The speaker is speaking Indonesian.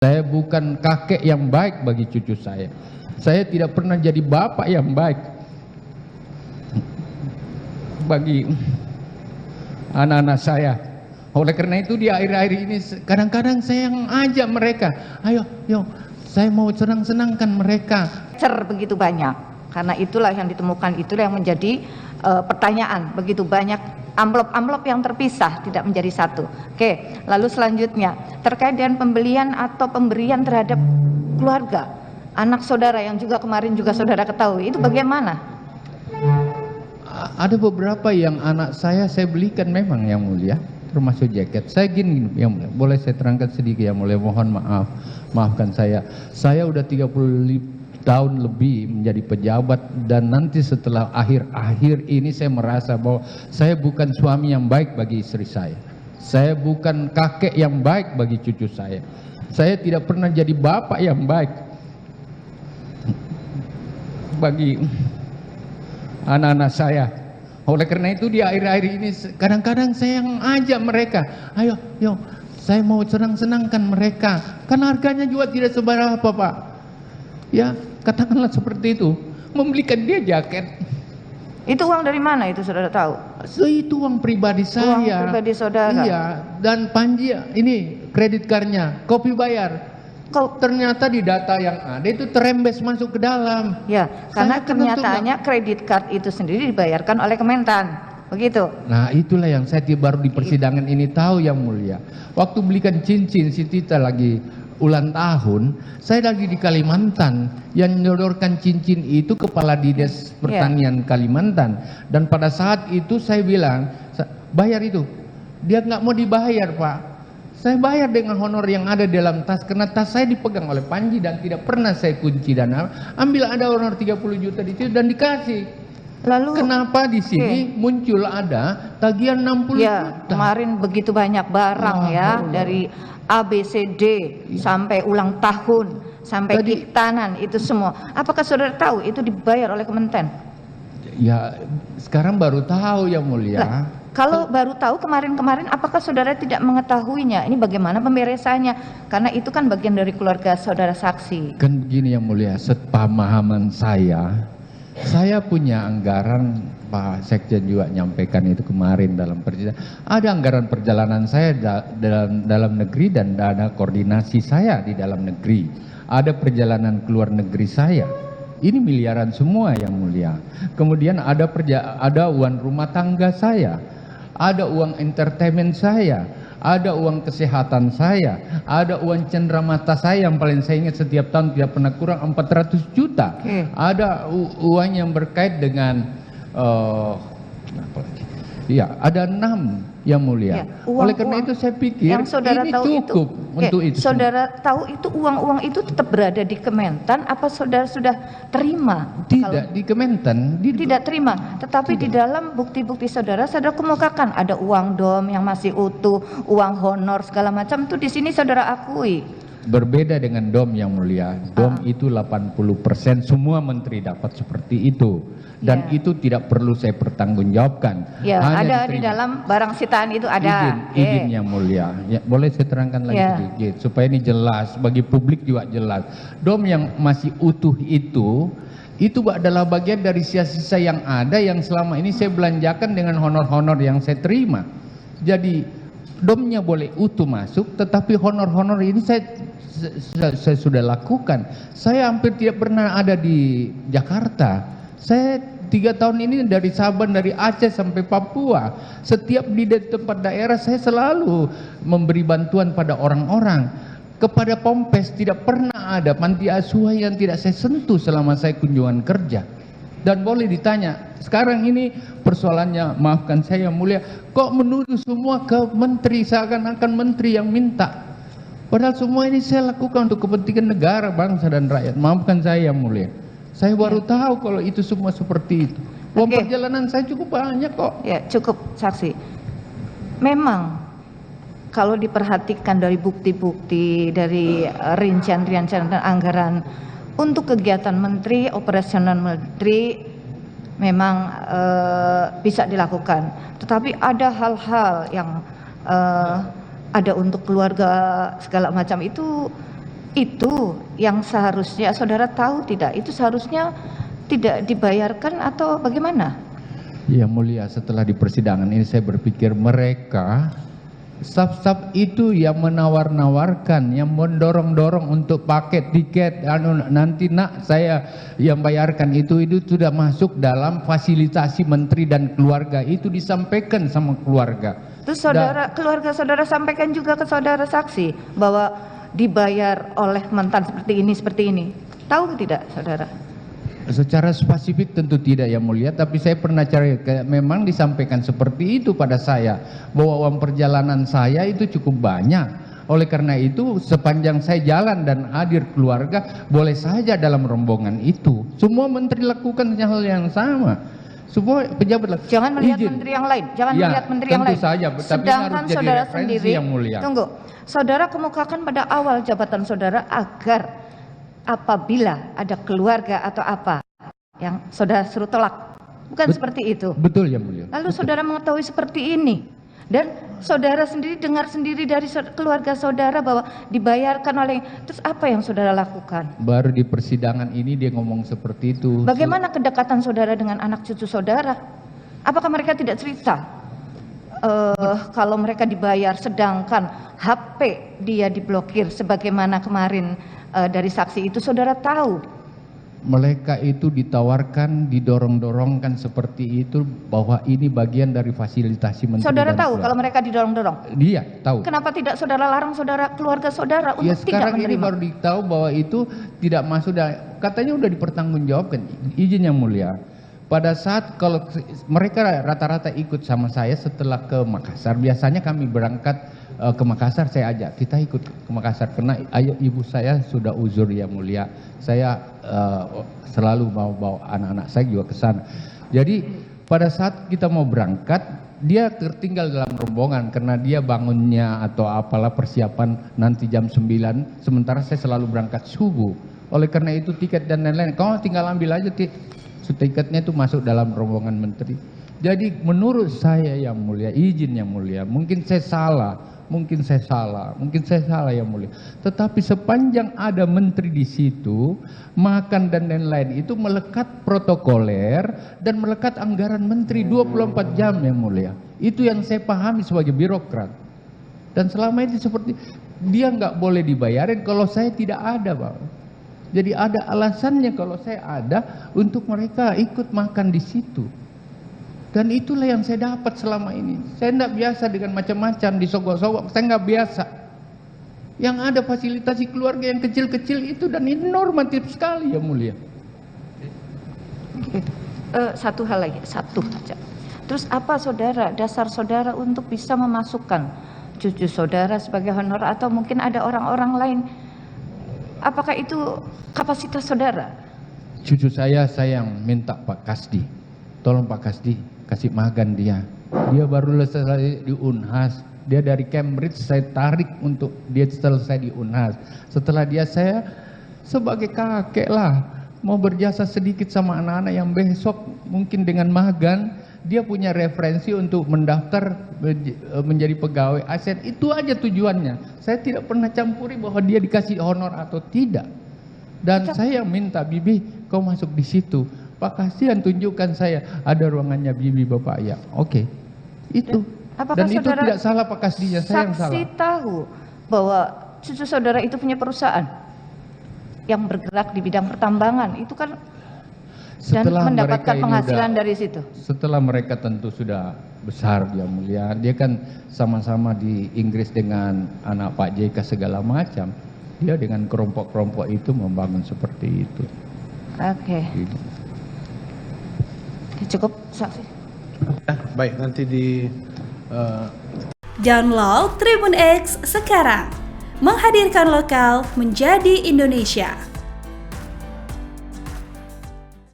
Saya bukan kakek yang baik bagi cucu saya. Saya tidak pernah jadi bapak yang baik bagi anak-anak saya. Oleh karena itu di akhir-akhir ini kadang-kadang saya yang ajak mereka, ayo, yuk, saya mau senang-senangkan mereka. Begitu banyak, karena itulah yang ditemukan, itulah yang menjadi pertanyaan. Begitu banyak amplop-amplop yang terpisah, tidak menjadi satu. Oke, lalu selanjutnya terkait dengan pembelian atau pemberian terhadap keluarga anak saudara yang juga kemarin juga saudara ketahui, itu bagaimana? Ada beberapa yang anak saya belikan memang yang mulia, termasuk jaket. Saya gini yang mulia, boleh saya terangkan sedikit yang mulia, mohon maaf, maafkan saya. Saya udah 30 tahun lebih menjadi pejabat, dan nanti setelah akhir-akhir ini saya merasa bahwa saya bukan suami yang baik bagi istri saya. Saya bukan kakek yang baik bagi cucu saya. Saya tidak pernah jadi bapak yang baik bagi anak-anak saya. Oleh karena itu di akhir-akhir ini kadang-kadang saya yang ajak mereka, ayo, yuk, saya mau senang-senangkan mereka. Kan harganya juga tidak seberapa, Pak. Ya, katakanlah seperti itu. Membelikan dia jaket. Itu uang dari mana itu saudara tahu? Itu uang pribadi saya. Uang pribadi saudara. Iya, dan Panji ini kredit cardnya, kopi bayar. Ternyata di data yang ada itu terembes masuk ke dalam. Ya, karena kenyataannya kredit card itu sendiri dibayarkan oleh Kementan, begitu. Nah, itulah yang saya baru di persidangan ini tahu yang mulia. Waktu belikan cincin si Tita lagi ulang tahun, saya lagi di Kalimantan, yang menyodorkan cincin itu kepala dinas pertanian Kalimantan, dan pada saat itu saya bilang bayar itu, dia nggak mau dibayar, Pak. Saya bayar dengan honor yang ada dalam tas, karena tas saya dipegang oleh Panji dan tidak pernah saya kunci, dan ambil ada honor 30 juta di situ dan dikasih. Lalu kenapa di sini muncul ada tagihan 60 juta? Kemarin begitu banyak barang dari ABCD sampai ulang tahun sampai kitanan itu semua. Apakah saudara tahu itu dibayar oleh Kementan? Ya, sekarang baru tahu yang mulia. Kalau baru tahu kemarin-kemarin, apakah saudara tidak mengetahuinya? Ini bagaimana pemberesannya? Karena itu kan bagian dari keluarga saudara saksi. Kan begini yang mulia, sepemahaman saya punya anggaran, Pak Sekjen juga nyampaikan itu kemarin dalam persidangan. Ada anggaran perjalanan saya dalam negeri dan dana koordinasi saya di dalam negeri. Ada perjalanan keluar negeri saya. Ini miliaran semua yang mulia. Kemudian ada uang rumah tangga saya. Ada uang entertainment saya, ada uang kesehatan saya, ada uang cenderamata saya yang paling saya ingat setiap tahun tidak pernah kurang 400 juta. Ada uang yang berkait dengan ada 6 yang mulia. Oleh karena itu saya pikir yang saudara ini tahu cukup untuk itu. Saudara tahu itu uang-uang itu tetap berada di Kementan, apa saudara sudah terima? Tidak di Kementan. Tidak terima, tetapi di dalam bukti-bukti saudara kemukakan ada uang dom yang masih utuh, uang honor segala macam itu di sini saudara akui. Berbeda dengan dom yang mulia. Dom itu 80% semua menteri dapat seperti itu. Dan itu tidak perlu saya pertanggungjawabkan. Ya, ada di dalam barang sitaan itu ada. Izin yang mulia. Ya, boleh saya terangkan lagi sedikit supaya ini jelas bagi publik juga jelas. Dom yang masih utuh itu adalah bagian dari sisa-sisa yang ada yang selama ini saya belanjakan dengan honor-honor yang saya terima. Jadi domnya boleh utuh masuk, tetapi honor-honor ini saya sudah lakukan. Saya hampir tidak pernah ada di Jakarta. Saya 3 tahun ini dari Sabang, dari Aceh sampai Papua. Setiap di tempat daerah saya selalu memberi bantuan pada orang-orang. Kepada Pompes tidak pernah ada panti asuhan yang tidak saya sentuh selama saya kunjungan kerja. Dan boleh ditanya, sekarang ini persoalannya, maafkan saya yang mulia, kok menuduh semua ke menteri, seakan-akan menteri yang minta. Padahal semua ini saya lakukan untuk kepentingan negara, bangsa dan rakyat. Maafkan saya yang mulia. Saya baru tahu kalau itu semua seperti itu. Uang perjalanan saya cukup banyak kok. Ya, cukup saksi. Memang kalau diperhatikan dari bukti-bukti, dari rincian-rincian anggaran untuk kegiatan menteri, operasional menteri memang bisa dilakukan. Tetapi ada hal-hal yang ada untuk keluarga segala macam itu Itu yang seharusnya saudara tahu tidak? Itu seharusnya tidak dibayarkan atau bagaimana? Yang mulia, setelah di persidangan ini saya berpikir mereka staf-staf itu yang menawar-nawarkan, yang mendorong-dorong untuk paket tiket, nanti nak saya yang bayarkan itu sudah masuk dalam fasilitasi menteri dan keluarga, itu disampaikan sama keluarga. Terus keluarga saudara sampaikan juga ke saudara saksi bahwa dibayar oleh mantan seperti ini. Tahu tidak saudara? Secara spesifik tentu tidak yang mulia, tapi saya pernah cari, memang disampaikan seperti itu pada saya, bahwa uang perjalanan saya itu cukup banyak. Oleh karena itu sepanjang saya jalan dan hadir keluarga, boleh saja dalam rombongan itu. Semua menteri lakukan hal yang sama. Semua pejabat jangan melihat menteri yang lain, jangan melihat menteri yang lain. Saja, sedangkan tapi saudara sendiri, yang mulia. Tunggu, saudara kemukakan pada awal jabatan saudara agar apabila ada keluarga atau apa yang saudara suruh tolak, bukan seperti itu. Betul yang mulia. Lalu saudara mengetahui seperti ini dan saudara sendiri dengar sendiri dari keluarga saudara bahwa dibayarkan oleh, terus apa yang saudara lakukan? Baru di persidangan ini dia ngomong seperti itu. Bagaimana kedekatan saudara dengan anak cucu saudara? Apakah mereka tidak cerita kalau mereka dibayar sedangkan HP dia diblokir sebagaimana kemarin dari saksi itu saudara tahu? Mereka itu ditawarkan, didorong-dorongkan seperti itu, bahwa ini bagian dari fasilitasi menteri. Saudara tahu kalau mereka didorong-dorong? Dia tahu. Kenapa tidak saudara larang keluarga saudara untuk tidak menerima? Sekarang ini baru ditahu bahwa itu tidak masuk, katanya udah dipertanggungjawabkan. Izin yang mulia, pada saat kalau mereka rata-rata ikut sama saya setelah ke Makassar, biasanya kami berangkat ke Makassar, saya ajak kita ikut ke Makassar karena ibu saya sudah uzur yang mulia. Saya selalu mau bawa anak-anak saya juga ke sana. Jadi pada saat kita mau berangkat, dia tertinggal dalam rombongan karena dia bangunnya atau apalah persiapan nanti jam 9, sementara saya selalu berangkat subuh. Oleh karena itu tiket dan lain-lain, kau tinggal ambil aja tiketnya itu masuk dalam rombongan menteri. Jadi menurut saya yang mulia, izin yang mulia, mungkin saya salah yang mulia. Tetapi sepanjang ada menteri di situ, makan dan lain-lain itu melekat protokoler dan melekat anggaran menteri 24 jam yang mulia. Itu yang saya pahami sebagai birokrat. Dan selama ini seperti dia nggak boleh dibayarin kalau saya tidak ada, Pak. Jadi ada alasannya kalau saya ada untuk mereka ikut makan di situ. Dan itulah yang saya dapat selama ini. Saya tidak biasa dengan macam-macam disogok-sogok, saya nggak biasa. Yang ada fasilitasi keluarga yang kecil-kecil itu, dan ini normatif sekali yang mulia. Satu hal lagi, satu saja. Terus apa saudara, dasar saudara untuk bisa memasukkan cucu saudara sebagai honor, atau mungkin ada orang-orang lain? Apakah itu kapasitas saudara? Cucu saya yang minta Pak Kasdi, tolong Pak Kasdi kasih magan dia. Dia baru selesai di Unhas. Dia dari Cambridge, saya tarik untuk dia selesai di Unhas. Setelah dia, saya sebagai kakek lah mau berjasa sedikit sama anak-anak yang besok mungkin dengan magan dia punya referensi untuk mendaftar menjadi pegawai ASN. Itu aja tujuannya. Saya tidak pernah campuri bahwa dia dikasih honor atau tidak. Dan saya minta, Bibi kau masuk di situ. Pak kasihan, tunjukkan saya ada ruangannya Bibi Bapak ya. Oke. Itu. Dan itu tidak salah Pak Kasdinya, saya yang salah. Saksi tahu bahwa cucu saudara itu punya perusahaan yang bergerak di bidang pertambangan, itu kan, setelah dan mendapatkan penghasilan dari situ. Setelah mereka tentu sudah besar, dia mulia. Dia kan sama-sama di Inggris dengan anak Pak JK segala macam. Dia dengan kelompok-kelompok itu membangun seperti itu. Oke. Cukup saksi. Baik, nanti di Download Tribun X sekarang, menghadirkan lokal menjadi Indonesia.